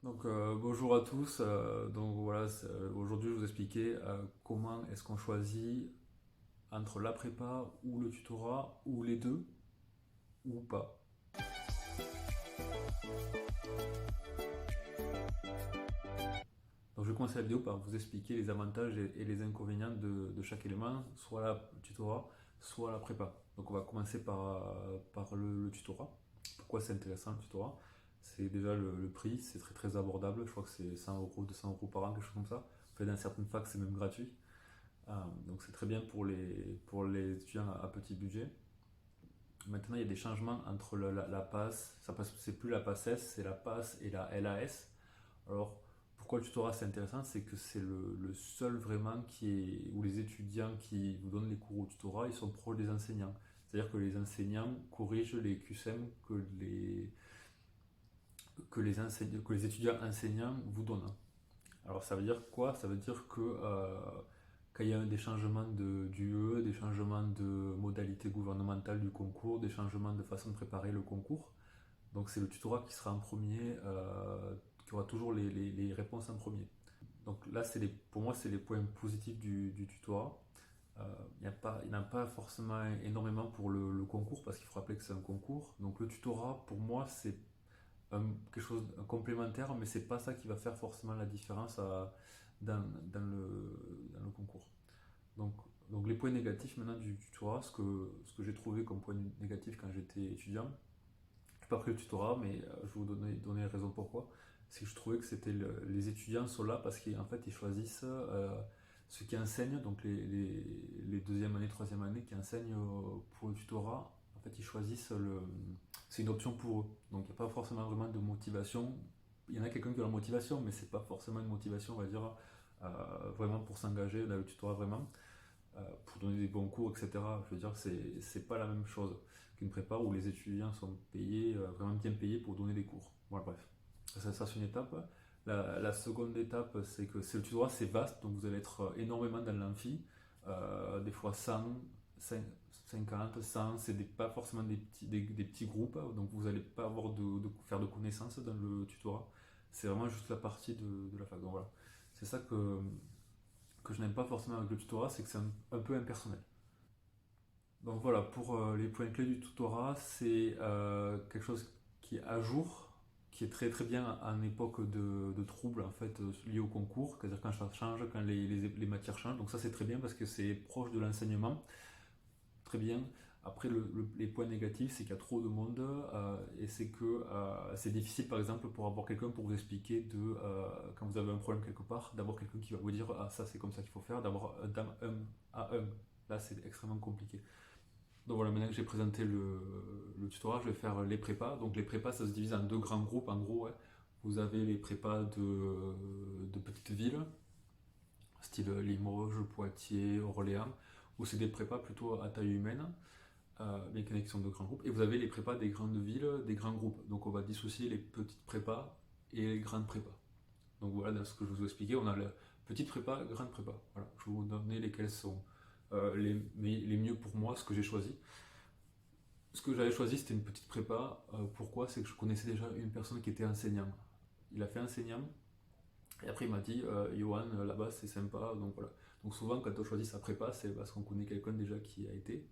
Bonjour à tous. Aujourd'hui je vais vous expliquer comment est-ce qu'on choisit entre la prépa ou le tutorat ou les deux ou pas. Donc je vais commencer la vidéo par vous expliquer les avantages et les inconvénients de chaque élément, soit la tutorat, soit la prépa. Donc on va commencer par le tutorat. Pourquoi c'est intéressant le tutorat? C'est déjà le prix, c'est très très abordable. Je crois que c'est 100 euros, 200 euros par an, quelque chose comme ça. En fait, dans certaines facs, c'est même gratuit. Donc c'est très bien pour les étudiants à petit budget. Maintenant, il y a des changements entre la PAS, c'est plus la PACES, c'est la PAS et la LAS. Alors, pourquoi le tutorat c'est intéressant? C'est que c'est le seul vraiment où les étudiants qui vous donnent les cours au tutorat, ils sont proches des enseignants. C'est-à-dire que les enseignants corrigent les QCM que les étudiants enseignants vous donnent. Alors ça veut dire quoi? Ça veut dire que quand il y a des changements d'UE, des changements de modalités gouvernementales du concours, des changements de façon de préparer le concours, donc c'est le tutorat qui sera en premier, qui aura toujours les réponses en premier. Donc là, pour moi, c'est les points positifs du tutorat. Il n'y en a pas forcément énormément pour le concours, parce qu'il faut rappeler que c'est un concours. Donc le tutorat, pour moi, c'est quelque chose de complémentaire, mais c'est pas ça qui va faire forcément la différence dans le concours. Donc, donc les points négatifs maintenant du tutorat, ce que j'ai trouvé comme point négatif quand j'étais étudiant, je n'ai pas pris le tutorat, mais je vais vous donner raison pourquoi. C'est que je trouvais que les étudiants sont là parce qu'en fait ils choisissent ceux qui enseignent, donc les deuxième année, troisième année qui enseignent pour le tutorat. En fait, ils choisissent c'est une option pour eux. Donc il n'y a pas forcément vraiment de motivation. Il y en a quelqu'un qui a la motivation, mais c'est pas forcément une motivation, on va dire, vraiment pour s'engager dans le tutorat vraiment pour donner des bons cours, etc. Je veux dire, c'est pas la même chose qu'une prépa où les étudiants sont payés, vraiment bien payés pour donner des cours. Voilà, bref. Ça c'est une étape. La seconde étape, c'est que le tutorat, c'est vaste, donc vous allez être énormément dans l'amphi, des fois 100, 50, 100, pas forcément des petits groupes, donc vous n'allez pas avoir faire de connaissances dans le tutorat. C'est vraiment juste la partie de la fac. Donc voilà, c'est ça que je n'aime pas forcément avec le tutorat, c'est que c'est un peu impersonnel. Donc voilà, pour les points clés du tutorat, c'est quelque chose qui est à jour, qui est très très bien en époque de troubles en fait liés au concours, c'est-à-dire quand ça change, quand les matières changent. Donc ça c'est très bien parce que c'est proche de l'enseignement, très bien. Après les points négatifs, c'est qu'il y a trop de monde et c'est que c'est difficile par exemple pour avoir quelqu'un pour vous expliquer quand vous avez un problème quelque part, d'avoir quelqu'un qui va vous dire ah ça c'est comme ça qu'il faut faire, d'avoir un à un. Là c'est extrêmement compliqué. Donc voilà, maintenant que j'ai présenté le tutorat, je vais faire les prépas. Donc les prépas, ça se divise en deux grands groupes. En gros, ouais. Vous avez les prépas de petites villes, style Limoges, Poitiers, Orléans, où c'est des prépas plutôt à taille humaine, bien qu'il y en ait qui sont de grands groupes. Et vous avez les prépas des grandes villes, des grands groupes. Donc on va dissocier les petites prépas et les grandes prépas. Donc voilà, dans ce que je vous ai expliqué, on a la petite prépa, grande prépa. Voilà, je vais vous donner lesquelles sont les mieux pour moi, ce que j'ai choisi. Ce que j'avais choisi, c'était une petite prépa. Pourquoi? C'est que je connaissais déjà une personne qui était enseignant. Il a fait enseignant, et après il m'a dit, Johan, là-bas c'est sympa, donc voilà. Donc souvent quand on choisit sa prépa, c'est parce qu'on connaît quelqu'un déjà qui a été,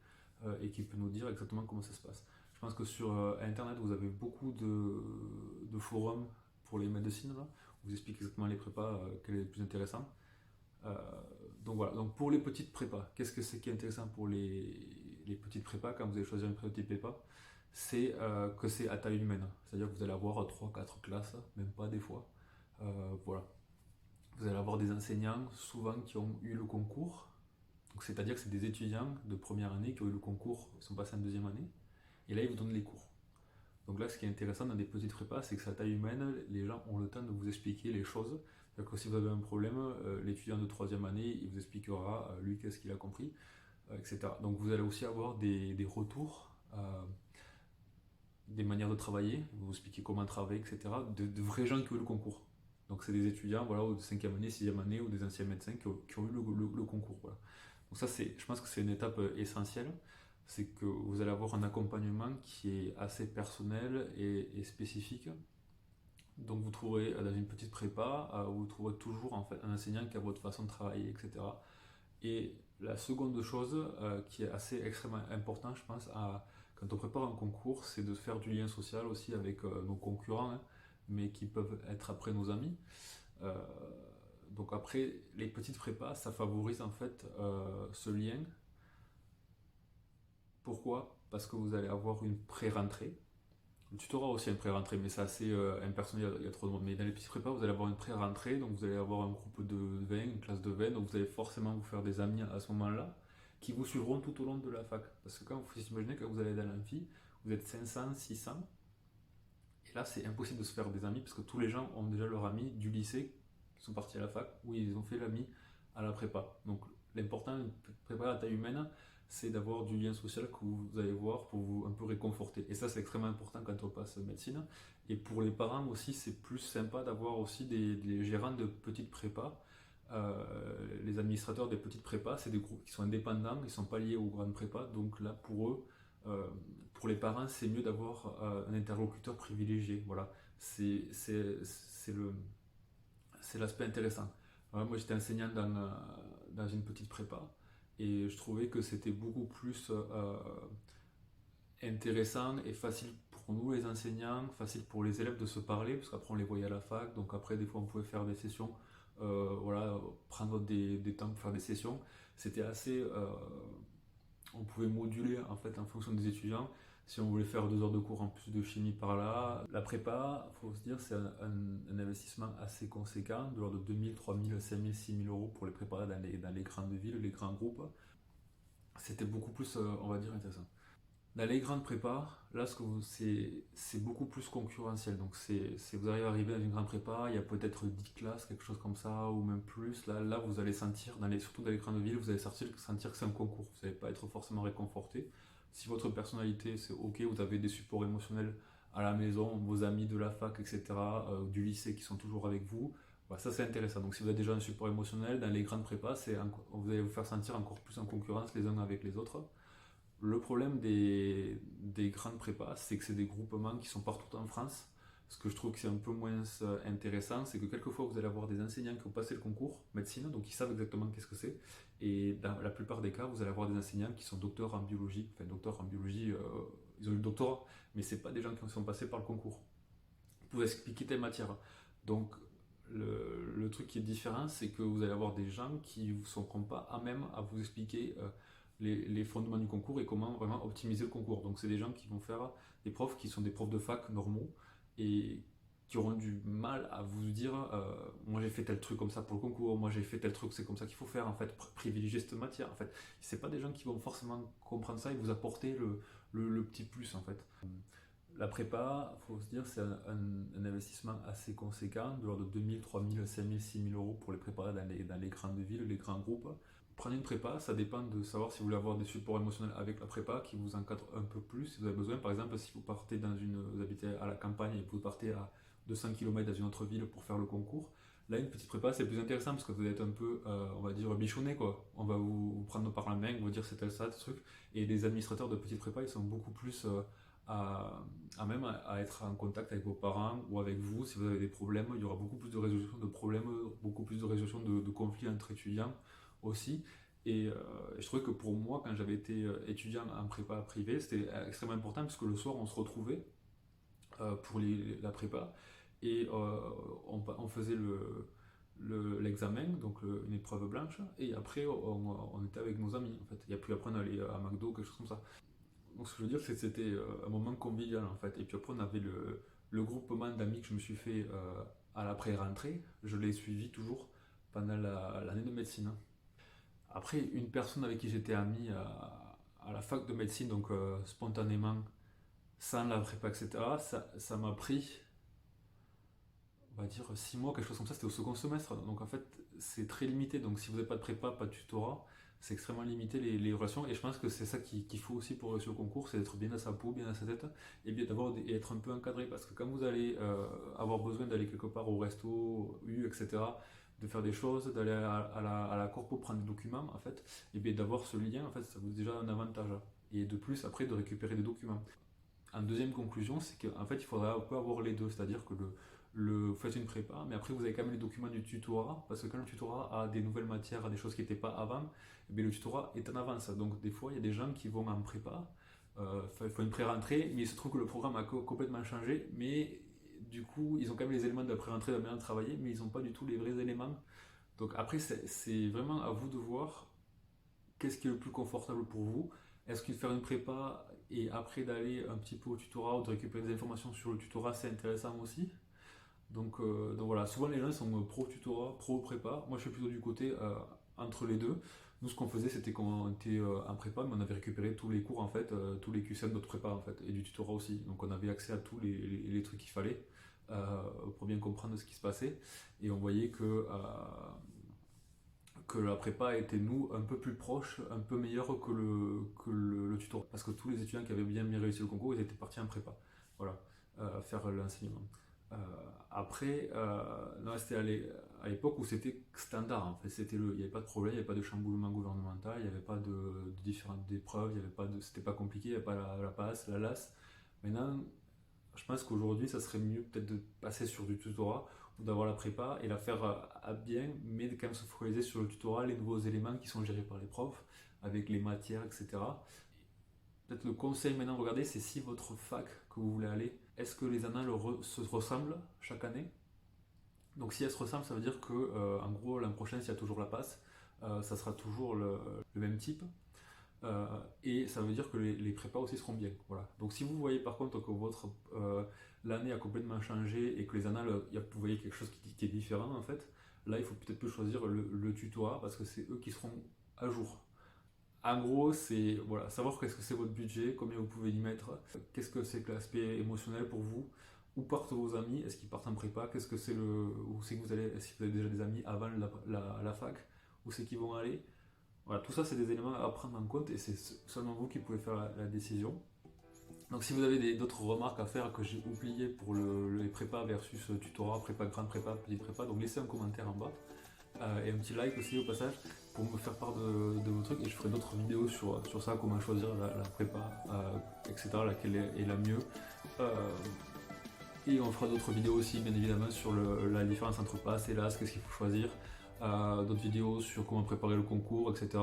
et qui peut nous dire exactement comment ça se passe. Je pense que sur Internet, vous avez beaucoup de forums pour les médecines, là, où vous expliquez exactement les prépas, quel est le plus intéressant. Euh, donc voilà, donc pour les petites prépas, qu'est-ce que c'est qui est intéressant pour les petites prépas quand vous allez choisir une petite prépa? C'est que c'est à taille humaine, c'est-à-dire que vous allez avoir trois quatre classes, même pas des fois. Voilà. Vous allez avoir des enseignants souvent qui ont eu le concours, donc c'est-à-dire que c'est des étudiants de première année qui ont eu le concours, ils sont passés en deuxième année, et là ils vous donnent les cours. Donc là, ce qui est intéressant dans des petites prépas, c'est que c'est à taille humaine, les gens ont le temps de vous expliquer les choses. C'est-à-dire que si vous avez un problème, l'étudiant de troisième année, il vous expliquera, lui, qu'est-ce qu'il a compris, etc. Donc vous allez aussi avoir des retours, des manières de travailler, vous expliquer comment travailler, etc. De vrais gens qui ont eu le concours. Donc c'est des étudiants voilà, de cinquième année, sixième année ou des anciens médecins qui ont eu le concours. Voilà. Donc ça, je pense que c'est une étape essentielle, c'est que vous allez avoir un accompagnement qui est assez personnel et spécifique. Donc vous trouverez dans une petite prépa, vous trouverez toujours en fait un enseignant qui a votre façon de travailler, etc. Et la seconde chose qui est assez extrêmement importante, je pense, quand on prépare un concours, c'est de faire du lien social aussi avec nos concurrents, hein, mais qui peuvent être après nos amis. Euh, donc après, les petites prépas, ça favorise en fait ce lien. Pourquoi? Parce que vous allez avoir une pré-rentrée. Le tutorat aussi une pré-rentrée, mais c'est assez impersonnel, il y a trop de monde. Mais dans les petites prépas, vous allez avoir une pré-rentrée, donc vous allez avoir un groupe de 20, une classe de 20, donc vous allez forcément vous faire des amis à ce moment-là, qui vous suivront tout au long de la fac. Parce que quand vous faut s'imaginer, quand vous allez dans l'amphi, vous êtes 500, 600, et là c'est impossible de se faire des amis, parce que tous les gens ont déjà leurs amis du lycée, qui sont partis à la fac, où ils ont fait l'ami à la prépa. Donc l'important, une prépa à taille humaine, c'est d'avoir du lien social que vous allez voir pour vous un peu réconforter. Et ça, c'est extrêmement important quand on passe médecine. Et pour les parents aussi, c'est plus sympa d'avoir aussi des gérants de petites prépas. Les administrateurs des petites prépas, c'est des groupes qui sont indépendants, ils ne sont pas liés aux grandes prépas. Donc là, pour eux, euh, pour les parents, c'est mieux d'avoir un interlocuteur privilégié. Voilà, c'est le, c'est l'aspect intéressant. Moi, j'étais enseignant dans une petite prépa et je trouvais que c'était beaucoup plus intéressant et facile pour nous les enseignants, facile pour les élèves de se parler, parce qu'après on les voyait à la fac, donc après des fois on pouvait faire des sessions, voilà, prendre des temps pour faire des sessions. C'était assez, on pouvait moduler en fait en fonction des étudiants. Si on voulait faire 2 heures de cours en plus de chimie par là, la prépa, il faut se dire, c'est un investissement assez conséquent, de l'ordre de 2000, 3000, 5000, 6000 euros pour les préparer dans les grandes villes, les grands groupes. C'était beaucoup plus, on va dire, intéressant. Dans les grandes prépas, là, c'est beaucoup plus concurrentiel. Donc, vous arrivez dans une grande prépa, il y a peut-être 10 classes, quelque chose comme ça, ou même plus. Là vous allez sentir, surtout dans les grandes villes, vous allez sentir que c'est un concours. Vous n'allez pas être forcément réconforté. Si votre personnalité, c'est OK, vous avez des supports émotionnels à la maison, vos amis de la fac, etc., du lycée qui sont toujours avec vous, bah, ça c'est intéressant. Donc, si vous avez déjà un support émotionnel, dans les grandes prépas, vous allez vous faire sentir encore plus en concurrence les uns avec les autres. Le problème des grandes prépas, c'est que c'est des groupements qui sont partout en France. Ce que je trouve que c'est un peu moins intéressant, c'est que quelquefois vous allez avoir des enseignants qui ont passé le concours médecine, donc ils savent exactement qu'est-ce que c'est. Et dans la plupart des cas, vous allez avoir des enseignants qui sont docteurs en biologie. Enfin, docteurs en biologie, ils ont eu le doctorat, mais c'est pas des gens qui sont passés par le concours. Vous pouvez expliquer telle matière. Donc, le truc qui est différent, c'est que vous allez avoir des gens qui ne seront pas à même à vous expliquer les fondements du concours et comment vraiment optimiser le concours. Donc c'est des gens qui vont faire des profs qui sont des profs de fac normaux et qui auront du mal à vous dire moi j'ai fait tel truc comme ça pour le concours, moi j'ai fait tel truc, c'est comme ça qu'il faut faire en fait, privilégier cette matière en fait. C'est pas des gens qui vont forcément comprendre ça et vous apporter le petit plus en fait. La prépa, il faut se dire, c'est un investissement assez conséquent, de l'ordre de 2000, 3000, 5000, 6000 euros pour les préparer dans les grandes villes, les grands groupes. Prenez une prépa, ça dépend de savoir si vous voulez avoir des supports émotionnels avec la prépa qui vous encadrent un peu plus si vous avez besoin. Par exemple, si vous habitez à la campagne et que vous partez à 200 km dans une autre ville pour faire le concours, là une petite prépa c'est plus intéressant parce que vous êtes un peu, on va dire, bichonné quoi. On va vous prendre par la main, vous dire c'est tel ça, ce truc. Et les administrateurs de petites prépa ils sont beaucoup plus à même à être en contact avec vos parents ou avec vous si vous avez des problèmes. Il y aura beaucoup plus de résolution de problèmes, beaucoup plus de résolution de conflits entre étudiants aussi. Et je trouvais que pour moi, quand j'avais été étudiant en prépa privée, c'était extrêmement important parce que le soir, on se retrouvait pour la prépa et on faisait l'examen, donc une épreuve blanche, et après on était avec nos amis en fait. Et puis après on allait à McDo, quelque chose comme ça. Donc ce que je veux dire, c'est que c'était un moment convivial en fait. Et puis après on avait le groupement d'amis que je me suis fait à la pré-rentrée, je l'ai suivi toujours pendant l'année de médecine. Après, une personne avec qui j'étais ami à la fac de médecine, donc spontanément, sans la prépa, etc., ça m'a pris, on va dire, 6 mois, quelque chose comme ça, c'était au second semestre. Donc en fait, c'est très limité. Donc si vous n'avez pas de prépa, pas de tutorat, c'est extrêmement limité les relations. Et je pense que c'est ça qu'il faut aussi pour réussir le concours, c'est d'être bien dans sa peau, bien dans sa tête, et bien et être un peu encadré. Parce que quand vous allez avoir besoin d'aller quelque part au resto, etc., de faire des choses, d'aller à la corpo prendre des documents, en fait, et bien d'avoir ce lien, en fait, ça vous est déjà un avantage. Et de plus, après, de récupérer des documents. En deuxième conclusion, c'est qu'en fait, il faudrait un peu avoir les deux, c'est-à-dire que vous faites une prépa, mais après vous avez quand même les documents du tutorat, parce que quand le tutorat a des nouvelles matières, a des choses qui n'étaient pas avant, eh bien, le tutorat est en avance. Donc des fois, il y a des gens qui vont en prépa, il faut une pré-rentrée, mais il se trouve que le programme a complètement changé, mais du coup, ils ont quand même les éléments de la pré-rentrée, de la manière de travailler, mais ils n'ont pas du tout les vrais éléments. Donc après, c'est vraiment à vous de voir qu'est-ce qui est le plus confortable pour vous. Est-ce que de faire une prépa et après d'aller un petit peu au tutorat ou de récupérer des informations sur le tutorat, c'est intéressant aussi. Donc voilà, souvent les gens sont pro-tutorat, pro-prépa. Moi je suis plutôt du côté entre les deux. Nous ce qu'on faisait c'était qu'on était en prépa, mais on avait récupéré tous les cours en fait, tous les QCM de notre prépa en fait, et du tutorat aussi. Donc on avait accès à tous les trucs qu'il fallait pour bien comprendre ce qui se passait. Et on voyait que la prépa était nous un peu plus proche, un peu meilleure que le tutorat. Parce que tous les étudiants qui avaient bien réussi le concours, ils étaient partis en prépa. Voilà, faire l'enseignement. Euh, après, non, c'était à l'époque où c'était standard. En fait, il n'y avait pas de problème, il n'y avait pas de chamboulement gouvernemental, il n'y avait pas de différentes épreuves, il y avait pas de, c'était pas compliqué, il n'y avait pas la passe, la LAS. Maintenant, je pense qu'aujourd'hui, ça serait mieux peut-être de passer sur du tutorat ou d'avoir la prépa et la faire à bien, mais de quand même se focaliser sur le tutorat, les nouveaux éléments qui sont gérés par les profs, avec les matières, etc. Peut-être le conseil maintenant, regardez, c'est si votre fac que vous voulez aller, est-ce que les annales se ressemblent chaque année? Donc si elles se ressemblent, ça veut dire que en gros l'an prochain, s'il y a toujours la passe, ça sera toujours le même type. Et ça veut dire que les prépas aussi seront bien. Voilà. Donc si vous voyez par contre que l'année a complètement changé et que les annales, vous voyez quelque chose qui est différent en fait, là il faut peut-être plus choisir le tutorat parce que c'est eux qui seront à jour. En gros, c'est voilà, savoir qu'est-ce que c'est votre budget, combien vous pouvez y mettre, qu'est-ce que c'est que l'aspect émotionnel pour vous, où partent vos amis, est-ce qu'ils partent en prépa, qu'est-ce que c'est où c'est que vous allez, est-ce que vous avez déjà des amis avant la fac, où c'est qu'ils vont aller. Voilà, tout ça c'est des éléments à prendre en compte et c'est seulement vous qui pouvez faire la décision. Donc si vous avez d'autres remarques à faire que j'ai oublié pour les prépas versus tutorat, prépa grande prépa, petite prépa, donc laissez un commentaire en bas et un petit like aussi au passage pour me faire part de vos trucs et je ferai d'autres vidéos sur ça, comment choisir la prépa, etc., laquelle est la mieux. Et on fera d'autres vidéos aussi bien évidemment sur la différence entre pass et LAS, qu'est-ce qu'il faut choisir, d'autres vidéos sur comment préparer le concours, etc.